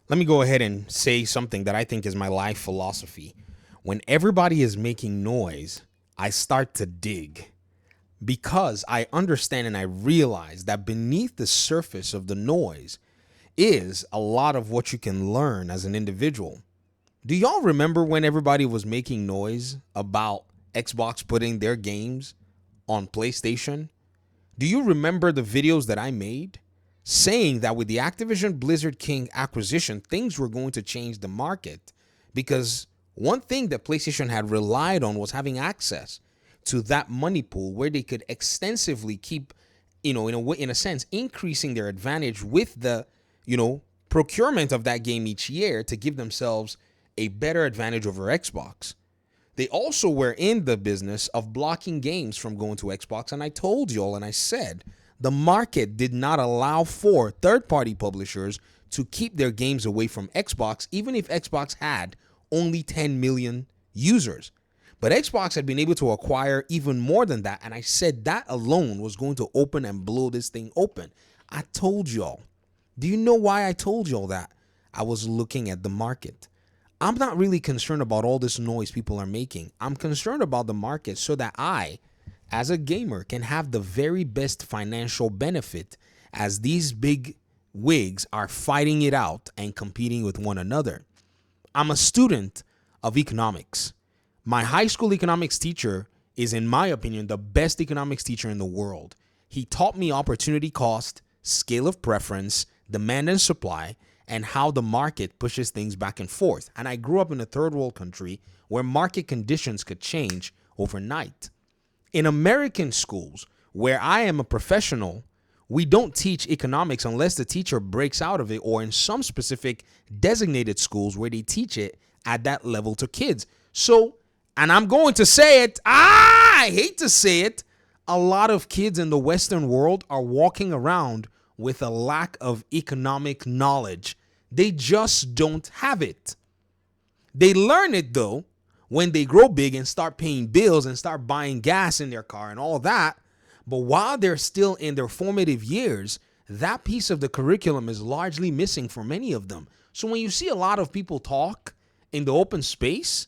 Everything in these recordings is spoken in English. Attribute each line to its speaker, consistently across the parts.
Speaker 1: Let me go ahead and say something that I think is my life philosophy. When everybody is making noise, I start to dig because I understand and I realize that beneath the surface of the noise is a lot of what you can learn as an individual. Do y'all remember when everybody was making noise about Xbox putting their games on PlayStation? Do you remember the videos that I made saying that with the Activision Blizzard King acquisition, things were going to change the market? Because one thing that PlayStation had relied on was having access to that money pool where they could extensively keep, in a sense, increasing their advantage with the, procurement of that game each year to give themselves a better advantage over Xbox. They also were in the business of blocking games from going to Xbox. And I told y'all and I said the market did not allow for third-party publishers to keep their games away from Xbox, even if Xbox had only 10 million users. But Xbox had been able to acquire even more than that. And I said that alone was going to open and blow this thing open. I told y'all. Do you know why I told y'all that? I was looking at the market. I'm not really concerned about all this noise people are making. I'm concerned about the market so that I, as a gamer, can have the very best financial benefit as these big wigs are fighting it out and competing with one another. I'm a student of economics. My high school economics teacher is, in my opinion, the best economics teacher in the world. He taught me opportunity cost, scale of preference, demand and supply, and how the market pushes things back and forth. And I grew up in a third world country where market conditions could change overnight. In American schools, where I am a professional, we don't teach economics unless the teacher breaks out of it, or in some specific designated schools where they teach it at that level to kids. So, and I'm going to say it, I hate to say it, a lot of kids in the Western world are walking around with a lack of economic knowledge. They just don't have it. They learn it though when they grow big and start paying bills and start buying gas in their car and all that. But while they're still in their formative years, that piece of the curriculum is largely missing for many of them. So when you see a lot of people talk in the open space,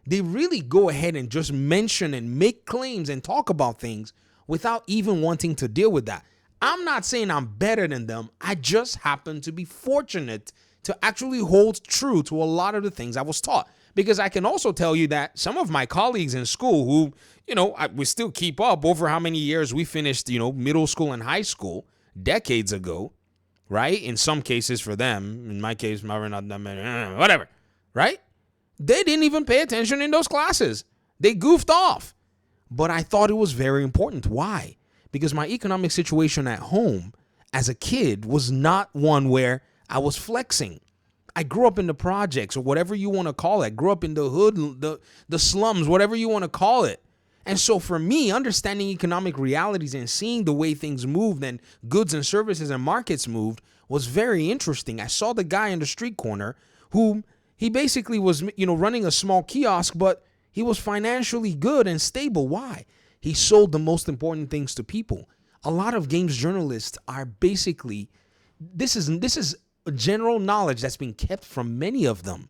Speaker 1: they really go ahead and just mention and make claims and talk about things without even wanting to deal with that. I'm not saying I'm better than them. I just happen to be fortunate to actually hold true to a lot of the things I was taught. Because I can also tell you that some of my colleagues in school who, we still keep up over how many years we finished, middle school and high school decades ago, right? In some cases for them, in my case, whatever, right? They didn't even pay attention in those classes. They goofed off. But I thought it was very important. Why? Because my economic situation at home as a kid was not one where I was flexing. I grew up in the projects, or whatever you want to call it. I grew up in the hood, the slums, whatever you want to call it. And so for me, understanding economic realities and seeing the way things moved and goods and services and markets moved was very interesting. I saw the guy in the street corner who he basically was, running a small kiosk, but he was financially good and stable. Why? He sold the most important things to people. A lot of games journalists are basically, this is general knowledge that's been kept from many of them.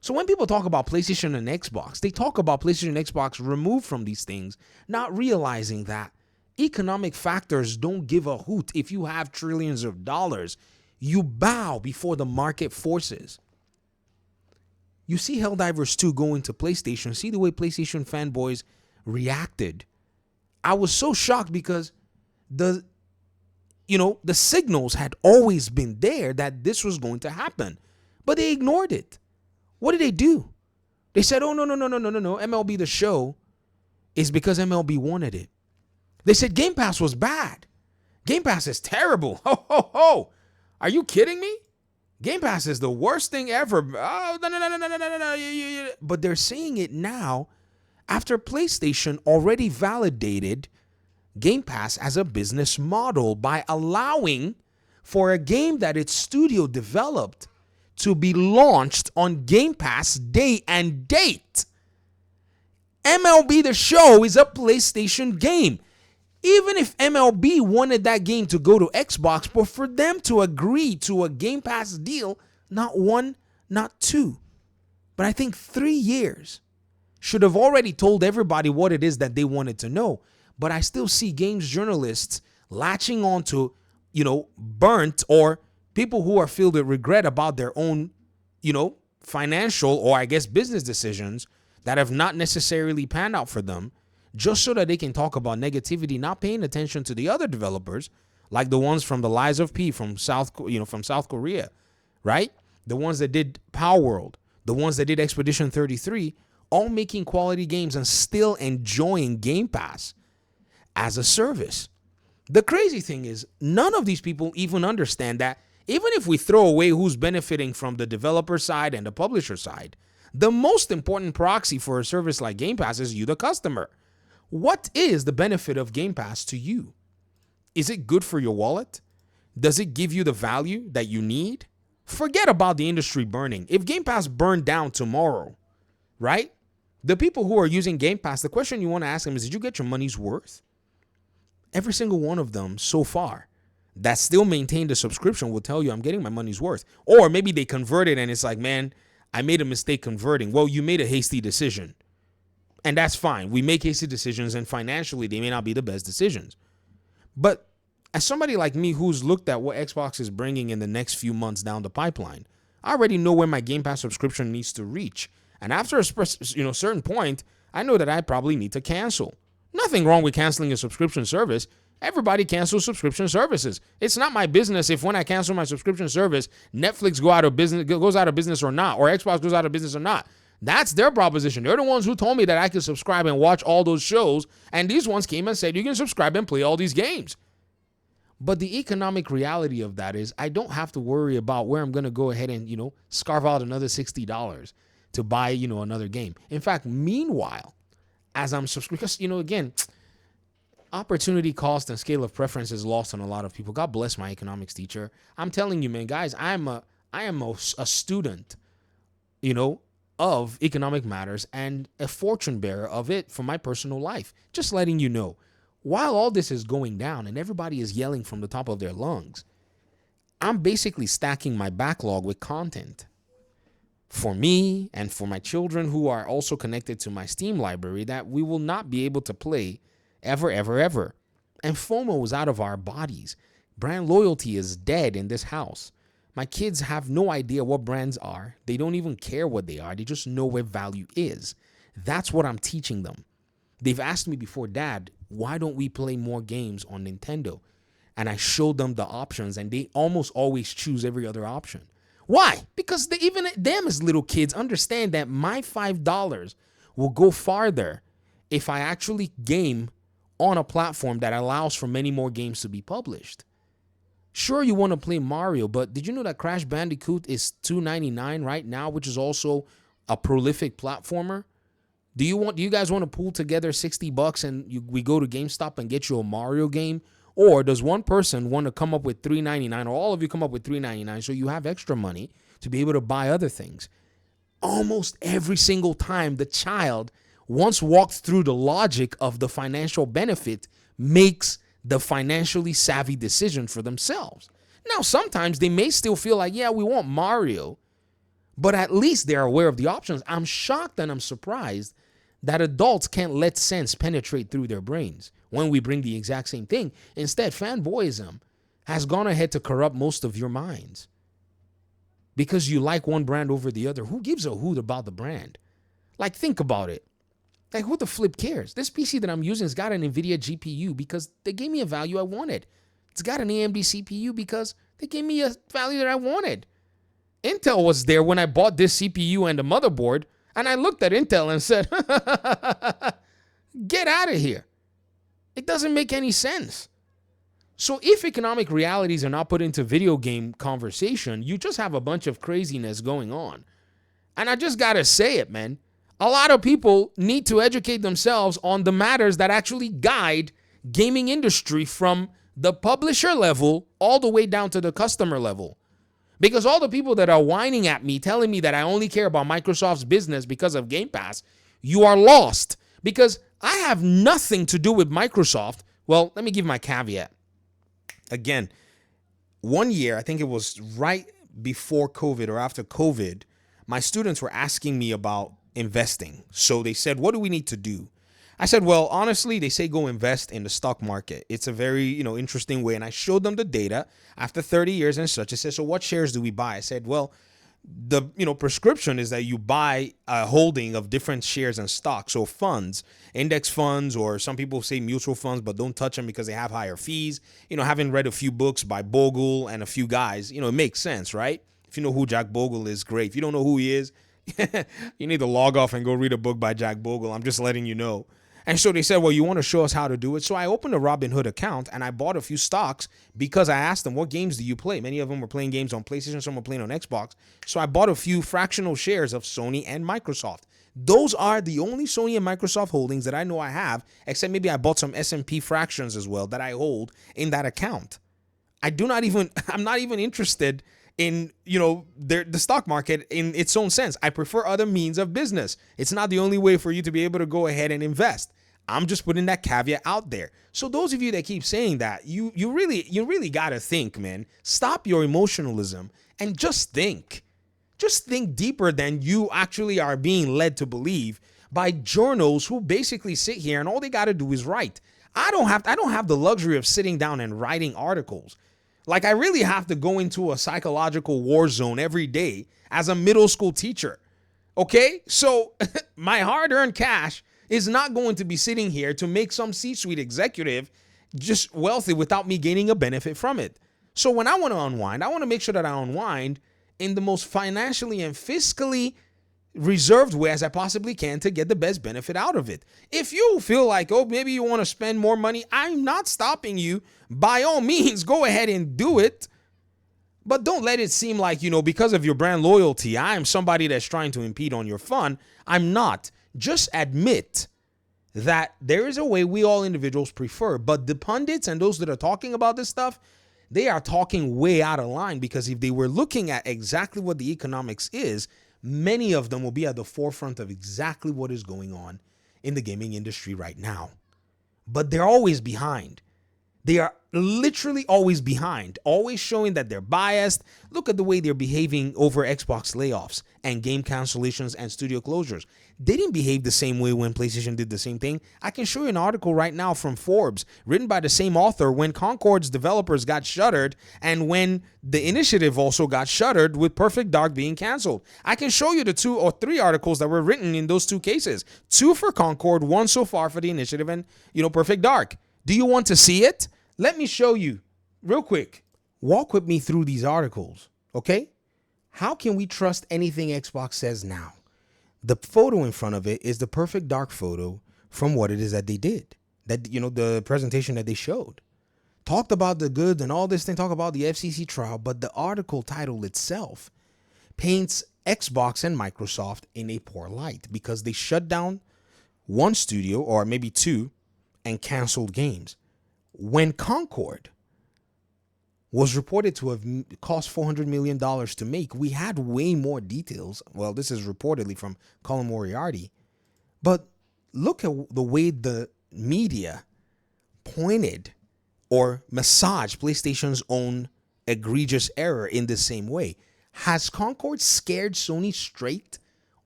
Speaker 1: So when people talk about PlayStation and Xbox, they talk about PlayStation and Xbox removed from these things, not realizing that economic factors don't give a hoot if you have trillions of dollars. You bow before the market forces. You see Helldivers 2 go into PlayStation, see the way PlayStation fanboys reacted. I was so shocked because the signals had always been there that this was going to happen, but they ignored it. What did they do? They said, oh, no, MLB The Show is because MLB wanted it. They said Game Pass was bad. Game Pass is terrible. Ho, ho, ho. Are you kidding me? Game Pass is the worst thing ever. Oh, no. But they're saying it now after PlayStation already validated Game Pass as a business model by allowing for a game that its studio developed to be launched on Game Pass day and date. MLB The Show is a PlayStation game. Even if MLB wanted that game to go to Xbox, but for them to agree to a Game Pass deal Not one, not two, but I think 3 years should have already told everybody what it is that they wanted to know. But I still see games journalists latching on to, burnt, or people who are filled with regret about their own, financial, or I guess business decisions that have not necessarily panned out for them, just so that they can talk about negativity, not paying attention to the other developers, like the ones from the Lies of P from South Korea, right? The ones that did Power World, the ones that did Expedition 33, all making quality games and still enjoying Game Pass as a service. The crazy thing is, none of these people even understand that even if we throw away who's benefiting from the developer side and the publisher side, the most important proxy for a service like Game Pass is you, the customer. What is the benefit of Game Pass to you? Is it good for your wallet? Does it give you the value that you need? Forget about the industry burning. If Game Pass burned down tomorrow, right? The people who are using Game Pass, the question you want to ask them is, did you get your money's worth? Every single one of them so far that still maintained a subscription will tell you, I'm getting my money's worth. Or maybe they converted and it's like, man, I made a mistake converting. Well, you made a hasty decision. And that's fine. We make hasty decisions, and financially they may not be the best decisions. But as somebody like me who's looked at what Xbox is bringing in the next few months down the pipeline, I already know where my Game Pass subscription needs to reach. And after a certain point, I know that I probably need to cancel. Nothing wrong with canceling a subscription service. Everybody cancels subscription services. It's not my business if when I cancel my subscription service, Netflix goes out of business or not, or Xbox goes out of business or not. That's their proposition. They're the ones who told me that I could subscribe and watch all those shows, and these ones came and said you can subscribe and play all these games. But the economic reality of that is I don't have to worry about where I'm going to go ahead and, scarf out another $60 to buy, another game. In fact, meanwhile, as I'm subscribing, because, again, opportunity cost and scale of preference is lost on a lot of people. God bless my economics teacher. I'm telling you, man, guys, I am a student, of economic matters and a fortune bearer of it for my personal life. Just letting you know, while all this is going down and everybody is yelling from the top of their lungs, I'm basically stacking my backlog with content for me and for my children who are also connected to my Steam library that we will not be able to play ever, ever, ever. And FOMO is out of our bodies. Brand loyalty is dead in this house. My kids have no idea what brands are. They don't even care what they are. They just know where value is. That's what I'm teaching them. They've asked me before, Dad, why don't we play more games on Nintendo? And I showed them the options, and they almost always choose every other option. Why? Because even them as little kids understand that my $5 will go farther if I actually game on a platform that allows for many more games to be published. Sure, you want to play Mario, but did you know that Crash Bandicoot is $2.99 right now, which is also a prolific platformer? Do you guys want to pool together $60 and we go to GameStop and get you a Mario game? Or does one person want to come up with $3.99, or all of you come up with $3.99 so you have extra money to be able to buy other things? Almost every single time the child, once walked through the logic of the financial benefit, makes the financially savvy decision for themselves. Now, sometimes they may still feel like, yeah, we want Mario, but at least they're aware of the options. I'm shocked and I'm surprised that adults can't let sense penetrate through their brains when we bring the exact same thing. Instead, fanboyism has gone ahead to corrupt most of your minds. Because you like one brand over the other, who gives a hoot about the brand? Like, think about it. Like, who the flip cares? This PC that I'm using has got an NVIDIA GPU because they gave me a value I wanted. It's got an AMD CPU because they gave me a value that I wanted. Intel was there when I bought this CPU and the motherboard, and I looked at Intel and said, get out of here. It doesn't make any sense. So if economic realities are not put into video game conversation, you just have a bunch of craziness going on. And I just got to say it, man. A lot of people need to educate themselves on the matters that actually guide gaming industry from the publisher level all the way down to the customer level. Because all the people that are whining at me, telling me that I only care about Microsoft's business because of Game Pass, you are lost. Because I have nothing to do with Microsoft. Well, let me give my caveat. Again, 1 year, I think it was right before COVID or after COVID, my students were asking me about investing. So they said, what do we need to do? I said, well, honestly, they say go invest in the stock market. It's a very, interesting way. And I showed them the data after 30 years and such. I said, so what shares do we buy? I said, well, the prescription is that you buy a holding of different shares and stocks. So funds, index funds, or some people say mutual funds, but don't touch them because they have higher fees. Having read a few books by Bogle and a few guys, it makes sense, right? If you know who Jack Bogle is, great. If you don't know who he is, you need to log off and go read a book by Jack Bogle. I'm just letting you know. And so they said, well, you want to show us how to do it? So I opened a Robinhood account and I bought a few stocks because I asked them, what games do you play? Many of them were playing games on PlayStation, some were playing on Xbox. So I bought a few fractional shares of Sony and Microsoft. Those are the only Sony and Microsoft holdings that I know I have, except maybe I bought some S&P fractions as well that I hold in that account. I'm not even interested in, the stock market in its own sense. I prefer other means of business. It's not the only way for you to be able to go ahead and invest. I'm just putting that caveat out there. So those of you that keep saying that, you really got to think, man. Stop your emotionalism and just think. Just think deeper than you actually are being led to believe by journals who basically sit here and all they got to do is write. I don't have the luxury of sitting down and writing articles. Like, I really have to go into a psychological war zone every day as a middle school teacher. Okay? So my hard-earned cash is not going to be sitting here to make some C-suite executive just wealthy without me gaining a benefit from it. So when I want to unwind, I want to make sure that I unwind in the most financially and fiscally reserved way as I possibly can to get the best benefit out of it. If you feel like, maybe you want to spend more money, I'm not stopping you. By all means, go ahead and do it. But don't let it seem like, because of your brand loyalty, I'm somebody that's trying to impede on your fun. I'm not. Just admit that there is a way we all individuals prefer. But the pundits and those that are talking about this stuff, they are talking way out of line, because if they were looking at exactly what the economics is, many of them will be at the forefront of exactly what is going on in the gaming industry right now. But they're always behind. They are literally always behind, always showing that they're biased. Look at the way they're behaving over Xbox layoffs and game cancellations and studio closures. They didn't behave the same way when PlayStation did the same thing. I can show you an article right now from Forbes, written by the same author, when Concord's developers got shuttered and when the initiative also got shuttered, with Perfect Dark being canceled. I can show you the 2 or 3 articles that were written in those 2 cases. 2 for Concord, 1 so far for the initiative and, Perfect Dark. Do you want to see it? Let me show you real quick. Walk with me through these articles, okay? How can we trust anything Xbox says now? The photo in front of it is the Perfect Dark photo from what it is that they did. That, the presentation that they showed. Talked about the goods and all this thing, talk about the FCC trial, but the article title itself paints Xbox and Microsoft in a poor light because they shut down one studio, or maybe 2, and canceled games. When Concord was reported to have cost $400 million to make, we had way more details. Well, this is reportedly from Colin Moriarty. But look at the way the media pointed or massaged PlayStation's own egregious error in the same way. Has Concord scared Sony straight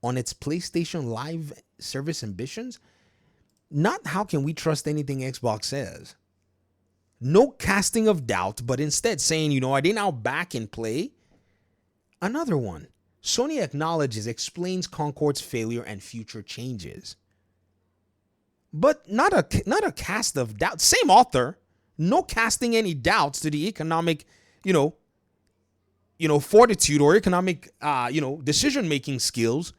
Speaker 1: on its PlayStation Live service ambitions? Not how can we trust anything Xbox says. No casting of doubt, but instead saying, are they now back in play? Another one. Sony explains Concord's failure and future changes. But not a cast of doubt. Same author, no casting any doubts to the economic, fortitude or economic, decision-making skills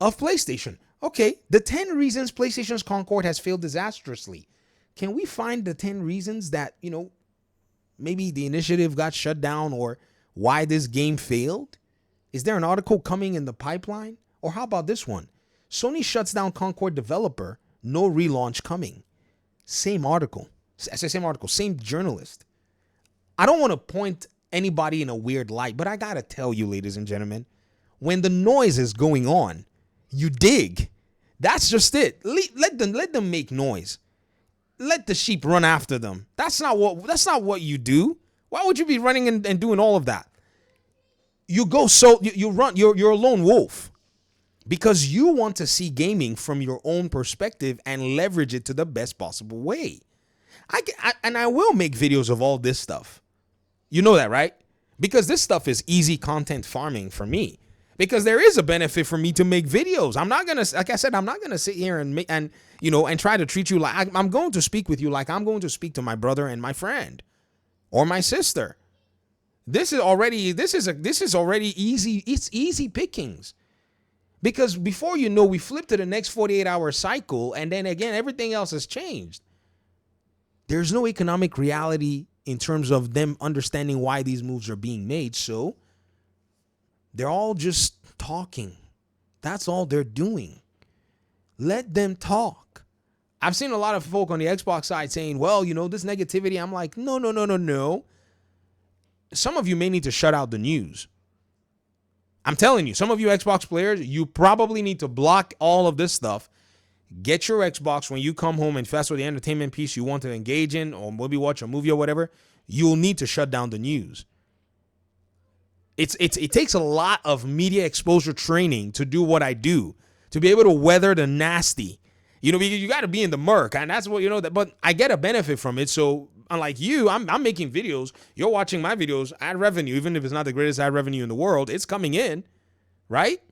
Speaker 1: of PlayStation. Okay, the 10 reasons PlayStation's Concord has failed disastrously. Can we find the 10 reasons that, maybe the initiative got shut down or why this game failed? Is there an article coming in the pipeline? Or how about this one? Sony shuts down Concord developer, no relaunch coming. Same article. Same journalist. I don't want to point anybody in a weird light, but I got to tell you, ladies and gentlemen, when the noise is going on, you dig. That's just it. Let them make noise. Let the sheep run after them. That's not what you do. Why would you be running and doing all of that? you go so you run. You're a lone wolf because you want to see gaming from your own perspective and leverage it to the best possible way. And I will make videos of all this stuff. You know that, right? Because this stuff is easy content farming for me. Because there is a benefit for me to make videos. I'm not gonna, like I said, I'm not gonna sit here and try to treat you like I'm going to speak with you like I'm going to speak to my brother and my friend or my sister. This is already easy. It's easy pickings. Because before you know, we flip to the next 48-hour cycle, and then again, everything else has changed. There's no economic reality in terms of them understanding why these moves are being made. So they're all just talking. That's all they're doing. Let them talk. I've seen a lot of folk on the Xbox side saying, well, this negativity. I'm like, no. Some of you may need to shut out the news. I'm telling you, some of you Xbox players, you probably need to block all of this stuff. Get your Xbox when you come home and fast with the entertainment piece you want to engage in, or maybe watch a movie or whatever. You'll need to shut down the news. It takes a lot of media exposure training to do what I do, to be able to weather the nasty. You got to be in the murk, and that's what but I get a benefit from it. So unlike you, I'm making videos. You're watching my videos, ad revenue, even if it's not the greatest ad revenue in the world, it's coming in, right?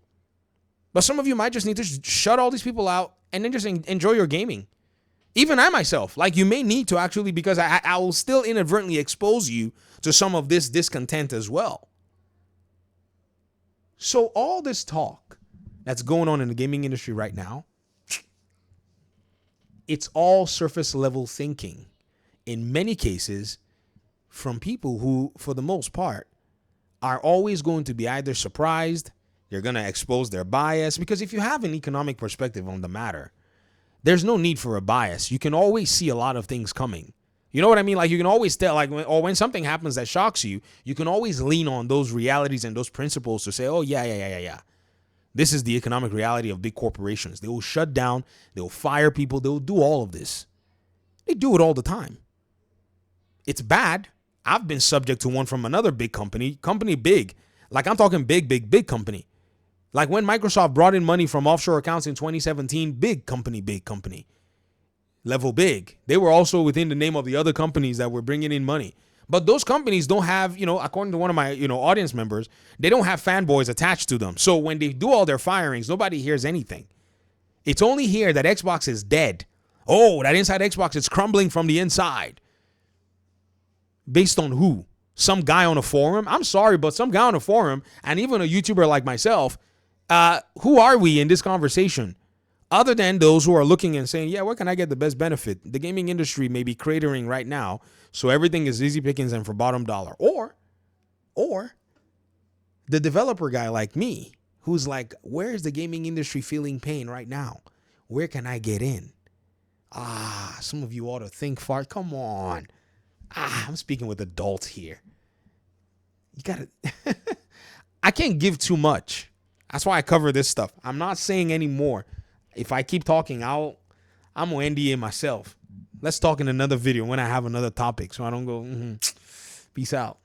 Speaker 1: But some of you might just need to shut all these people out and then just enjoy your gaming. Even I myself, you may need to actually, because I will still inadvertently expose you to some of this discontent as well. So all this talk that's going on in the gaming industry right now, it's all surface level thinking. In many cases, from people who, for the most part, are always going to be either surprised, they're going to expose their bias, because if you have an economic perspective on the matter, there's no need for a bias. You can always see a lot of things coming. You know what I mean? You can always tell, when something happens that shocks you, you can always lean on those realities and those principles to say, oh, yeah. This is the economic reality of big corporations. They will shut down, they'll fire people, they'll do all of this. They do it all the time. It's bad. I've been subject to one from another big company big. I'm talking big company. When Microsoft brought in money from offshore accounts in 2017, big company. Level big. They were also within the name of the other companies that were bringing in money. But those companies don't have, according to one of my, audience members, they don't have fanboys attached to them. So when they do all their firings, nobody hears anything. It's only here that Xbox is dead. Oh, that inside Xbox is crumbling from the inside. Based on who? Some guy on a forum? I'm sorry, but some guy on a forum, and even a YouTuber like myself, who are we in this conversation? Other than those who are looking and saying, yeah, where can I get the best benefit? The gaming industry may be cratering right now, so everything is easy pickings and for bottom dollar. Or the developer guy like me, who's like, where is the gaming industry feeling pain right now? Where can I get in? Some of you ought to think far. Come on. I'm speaking with adults here. You gotta, I can't give too much. That's why I cover this stuff. I'm not saying any more. If I keep talking, I'm going to NDA myself. Let's talk in another video when I have another topic so I don't go, peace out.